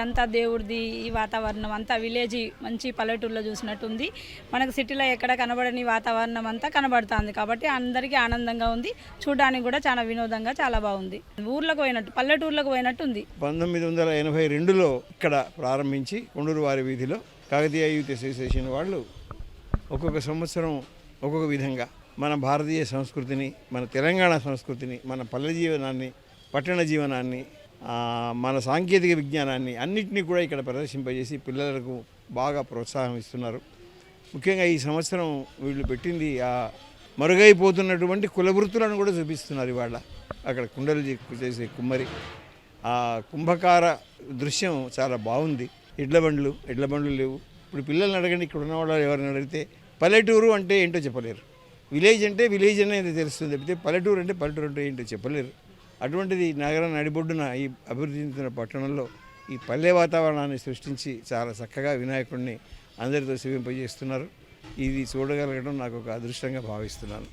అంతా దేవుడిది ఈ వాతావరణం అంతా విలేజ్ మంచి పల్లెటూరులో చూసినట్టుంది. మనకు సిటీలో ఎక్కడ కనబడని వాతావరణం అంతా కనబడుతుంది కాబట్టి అందరికీ ఆనందంగా ఉంది. చూడడానికి కూడా చాలా వినోదంగా చాలా బాగుంది. ఊర్లకు పోయినట్టు పల్లెటూర్లకు పోయినట్టు ఉంది. 1982లో ఇక్కడ ప్రారంభించి కొండూరు వారి వీధిలో కాకతీయ యూత్ అసోసియేషన్ వాళ్ళు ఒక్కొక్క సంవత్సరం ఒక్కొక్క విధంగా మన భారతీయ సంస్కృతిని, మన తెలంగాణ సంస్కృతిని, మన పల్లె జీవనాన్ని, పట్టణ జీవనాన్ని, మన సాంకేతిక విజ్ఞానాన్ని అన్నింటినీ కూడా ఇక్కడ ప్రదర్శింపజేసి పిల్లలకు బాగా ప్రోత్సాహం ఇస్తున్నారు. ముఖ్యంగా ఈ సంవత్సరం వీళ్ళు పెట్టింది మరుగైపోతున్నటువంటి కులవృత్తులను కూడా చూపిస్తున్నారు. ఇవాళ అక్కడ కుండలు చేసే కుమ్మరి, ఆ కుంభకార దృశ్యం చాలా బాగుంది. ఎడ్ల బండ్లు లేవు. ఇప్పుడు పిల్లల్ని అడగండి, ఇక్కడ ఉన్న వాళ్ళు ఎవరిని అడిగితే పల్లెటూరు అంటే ఏంటో చెప్పలేరు. విలేజ్ అంటే విలేజ్ అనేది తెలుస్తుంది తప్పితే పల్లెటూరు అంటే ఏంటో చెప్పలేరు. అటువంటిది నగరం నడిబొడ్డున ఈ అభివృద్ధి చెందుతున్న పట్టణంలో ఈ పల్లె వాతావరణాన్ని సృష్టించి చాలా చక్కగా వినాయకుడిని అందరితో సేవింపజేస్తున్నారు. ఇది చూడగలగడం నాకు ఒక అదృష్టంగా భావిస్తున్నాను.